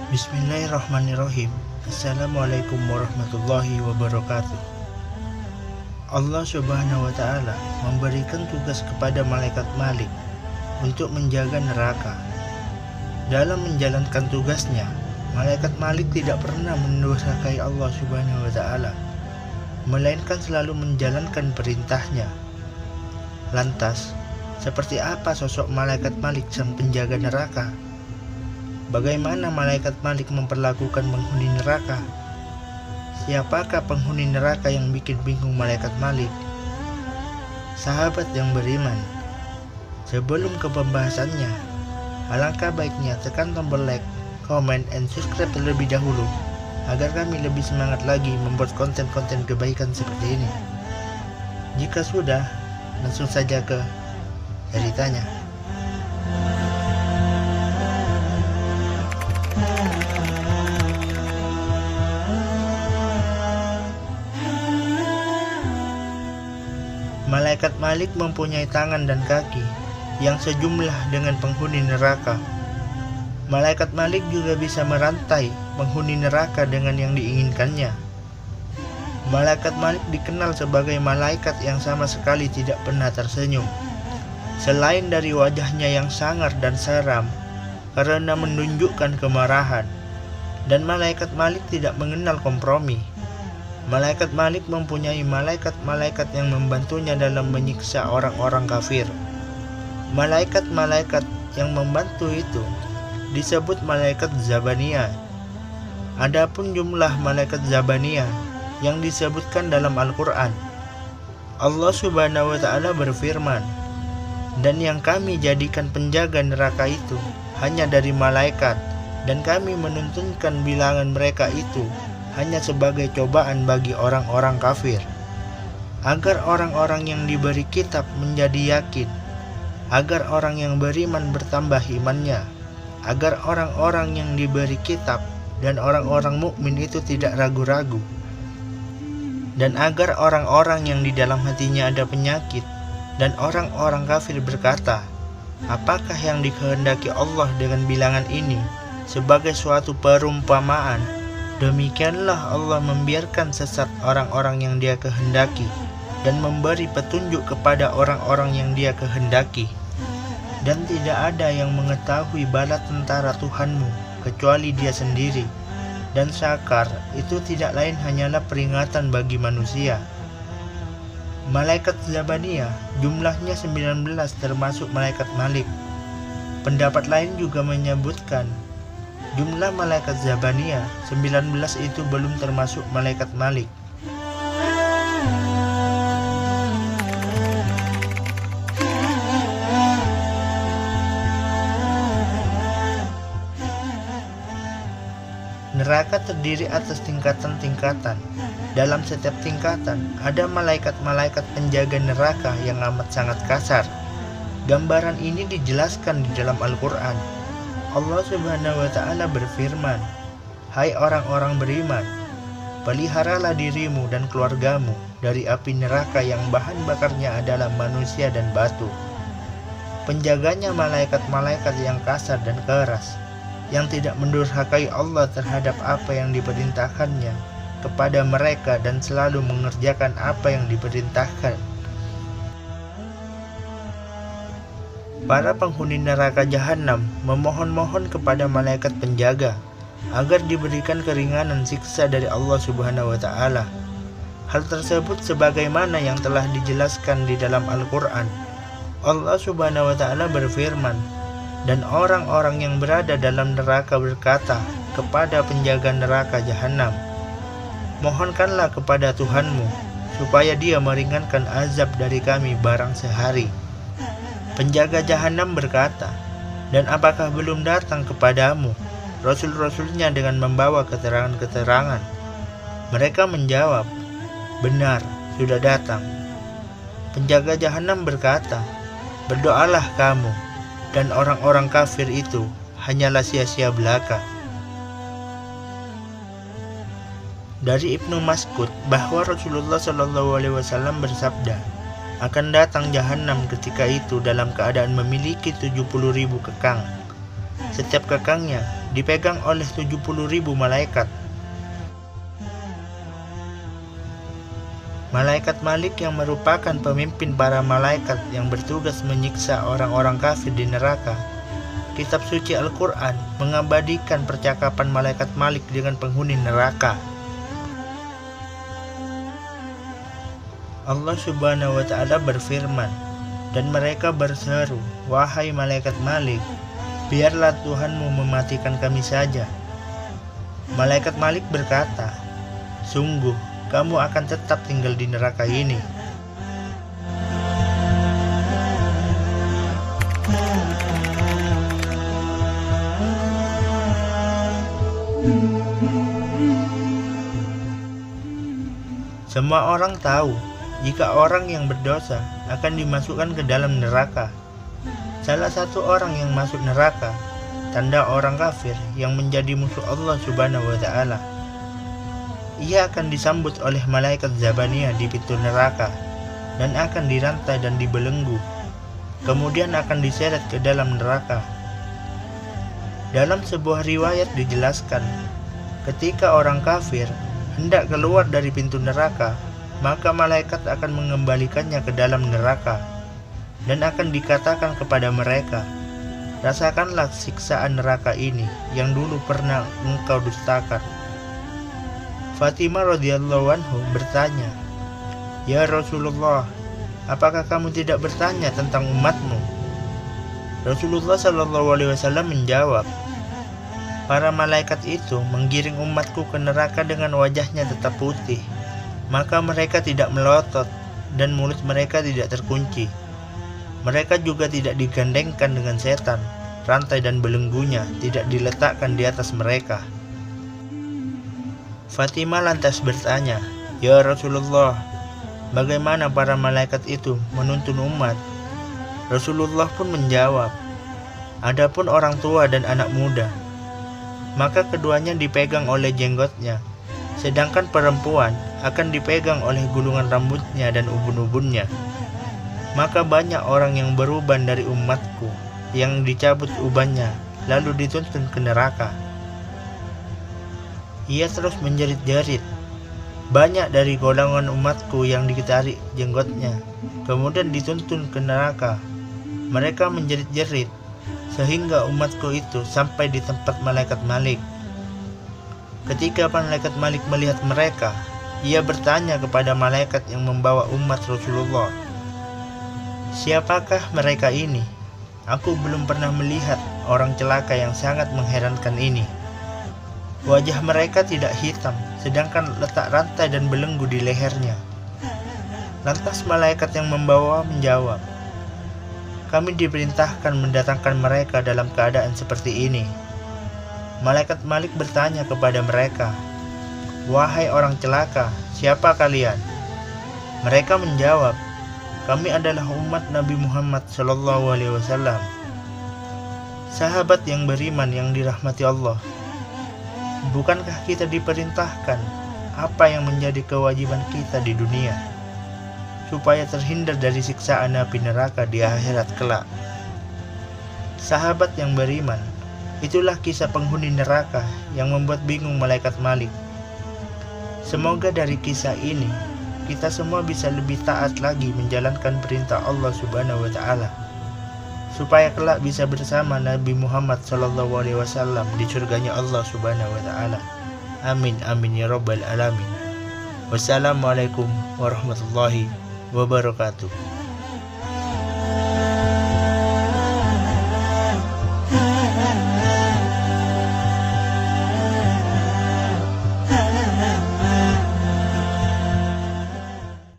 Bismillahirrahmanirrahim. Assalamualaikum warahmatullahi wabarakatuh. Allah Subhanahu wa Ta'ala memberikan tugas kepada malaikat Malik untuk menjaga neraka. Dalam menjalankan tugasnya, malaikat Malik tidak pernah mendurhakai Allah Subhanahu wa Ta'ala, melainkan selalu menjalankan perintahnya. Lantas, seperti apa sosok malaikat Malik sang penjaga neraka? Bagaimana malaikat Malik memperlakukan penghuni neraka? Siapakah penghuni neraka yang bikin bingung malaikat Malik? Sahabat yang beriman, sebelum ke pembahasannya, alangkah baiknya tekan tombol like, comment, and subscribe terlebih dahulu agar kami lebih semangat lagi membuat konten-konten kebaikan seperti ini. Jika sudah, langsung saja ke ceritanya. Malaikat Malik mempunyai tangan dan kaki yang sejumlah dengan penghuni neraka. Malaikat Malik juga bisa merantai penghuni neraka dengan yang diinginkannya. Malaikat Malik dikenal sebagai malaikat yang sama sekali tidak pernah tersenyum. Selain dari wajahnya yang sangar dan seram karena menunjukkan kemarahan, dan malaikat Malik tidak mengenal kompromi. Malaikat Malik mempunyai malaikat-malaikat yang membantunya dalam menyiksa orang-orang kafir. Malaikat-malaikat yang membantu itu disebut malaikat Zabaniyah. Adapun jumlah malaikat Zabaniyah yang disebutkan dalam Al-Quran, Allah Subhanahu wa Ta'ala berfirman, "Dan yang kami jadikan penjaga neraka itu hanya dari malaikat, dan kami menentukan bilangan mereka itu hanya sebagai cobaan bagi orang-orang kafir, agar orang-orang yang diberi kitab menjadi yakin, agar orang yang beriman bertambah imannya, agar orang-orang yang diberi kitab dan orang-orang mukmin itu tidak ragu-ragu, dan agar orang-orang yang di dalam hatinya ada penyakit dan orang-orang kafir berkata, apakah yang dikehendaki Allah dengan bilangan ini sebagai suatu perumpamaan? Demikianlah Allah membiarkan sesat orang-orang yang Dia kehendaki dan memberi petunjuk kepada orang-orang yang Dia kehendaki. Dan tidak ada yang mengetahui bala tentara Tuhanmu kecuali Dia sendiri. Dan syakar itu tidak lain hanyalah peringatan bagi manusia." Malaikat Zabaniyah jumlahnya 19 termasuk malaikat Malik. Pendapat lain juga menyebutkan jumlah malaikat Zabaniyah 19 itu belum termasuk malaikat Malik. Neraka terdiri atas tingkatan-tingkatan. Dalam setiap tingkatan ada malaikat-malaikat penjaga neraka yang amat sangat kasar. Gambaran ini dijelaskan di dalam Al-Quran. Allah Subhanahu wa Ta'ala berfirman, "Hai orang-orang beriman, peliharalah dirimu dan keluargamu dari api neraka yang bahan bakarnya adalah manusia dan batu." Penjaganya malaikat-malaikat yang kasar dan keras, yang tidak mendurhakai Allah terhadap apa yang diperintahkannya kepada mereka dan selalu mengerjakan apa yang diperintahkan. Para penghuni neraka jahanam memohon-mohon kepada malaikat penjaga agar diberikan keringanan siksa dari Allah Subhanahu wa Ta'ala. Hal tersebut sebagaimana yang telah dijelaskan di dalam Al-Quran. Allah Subhanahu wa Ta'ala berfirman, "Dan orang-orang yang berada dalam neraka berkata kepada penjaga neraka jahanam, mohonkanlah kepada Tuhanmu supaya Dia meringankan azab dari kami barang sehari." Penjaga jahanam berkata, "Dan apakah belum datang kepadamu Rasul-Rasulnya dengan membawa keterangan-keterangan?" Mereka menjawab, "Benar, sudah datang." Penjaga jahanam berkata, "Berdoalah kamu, dan orang-orang kafir itu hanyalah sia-sia belaka." Dari Ibnu Mas'ud bahwa Rasulullah SAW bersabda, akan datang jahanam ketika itu dalam keadaan memiliki 70.000 kekang. Setiap kekangnya dipegang oleh 70.000 malaikat. Malaikat Malik yang merupakan pemimpin para malaikat yang bertugas menyiksa orang-orang kafir di neraka. Kitab suci Al-Quran mengabadikan percakapan malaikat Malik dengan penghuni neraka. Allah Subhanahu wa Ta'ala berfirman, dan mereka berseru, wahai malaikat Malik, biarlah Tuhanmu mematikan kami saja. Malaikat Malik berkata, sungguh kamu akan tetap tinggal di neraka ini. Semua orang tahu jika orang yang berdosa akan dimasukkan ke dalam neraka. Salah satu orang yang masuk neraka, tanda orang kafir yang menjadi musuh Allah Subhanahu wa Ta'ala. Ia akan disambut oleh malaikat Zabaniyah di pintu neraka dan akan dirantai dan dibelenggu. Kemudian akan diseret ke dalam neraka. Dalam sebuah riwayat dijelaskan, ketika orang kafir hendak keluar dari pintu neraka, maka malaikat akan mengembalikannya ke dalam neraka dan akan dikatakan kepada mereka, rasakanlah siksaan neraka ini yang dulu pernah engkau dustakan. Fatimah radhiyallahu anhu bertanya, ya Rasulullah, apakah kamu tidak bertanya tentang umatmu? Rasulullah SAW menjawab, para malaikat itu menggiring umatku ke neraka dengan wajahnya tetap putih, maka mereka tidak melotot dan mulut mereka tidak terkunci. Mereka juga tidak digandengkan dengan setan, rantai dan belenggunya tidak diletakkan di atas mereka. Fatimah lantas bertanya, ya Rasulullah, bagaimana para malaikat itu menuntun umat? Rasulullah pun menjawab, adapun orang tua dan anak muda, maka keduanya dipegang oleh jenggotnya, sedangkan perempuan akan dipegang oleh gulungan rambutnya dan ubun-ubunnya. Maka banyak orang yang beruban dari umatku yang dicabut ubannya lalu dituntun ke neraka. Ia terus menjerit-jerit, banyak dari golongan umatku yang ditarik jenggotnya kemudian dituntun ke neraka. Mereka menjerit-jerit sehingga umatku itu sampai di tempat malaikat Malik. Ketika malaikat Malik melihat mereka, ia bertanya kepada malaikat yang membawa umat Rasulullah, siapakah mereka ini? Aku belum pernah melihat orang celaka yang sangat mengherankan ini. Wajah mereka tidak hitam, sedangkan letak rantai dan belenggu di lehernya. Lantas malaikat yang membawa menjawab, kami diperintahkan mendatangkan mereka dalam keadaan seperti ini. Malaikat Malik bertanya kepada mereka, wahai orang celaka, siapa kalian? Mereka menjawab, kami adalah umat Nabi Muhammad SAW. Sahabat yang beriman yang dirahmati Allah, bukankah kita diperintahkan apa yang menjadi kewajiban kita di dunia, supaya terhindar dari siksaan api neraka di akhirat kelak? Sahabat yang beriman, itulah kisah penghuni neraka yang membuat bingung malaikat Malik. Semoga dari kisah ini kita semua bisa lebih taat lagi menjalankan perintah Allah Subhanahu wa Ta'ala, supaya kelak bisa bersama Nabi Muhammad SAW di surganya Allah Subhanahu wa Ta'ala. Amin amin ya rabbal alamin. Wassalamualaikum warahmatullahi wabarakatuh.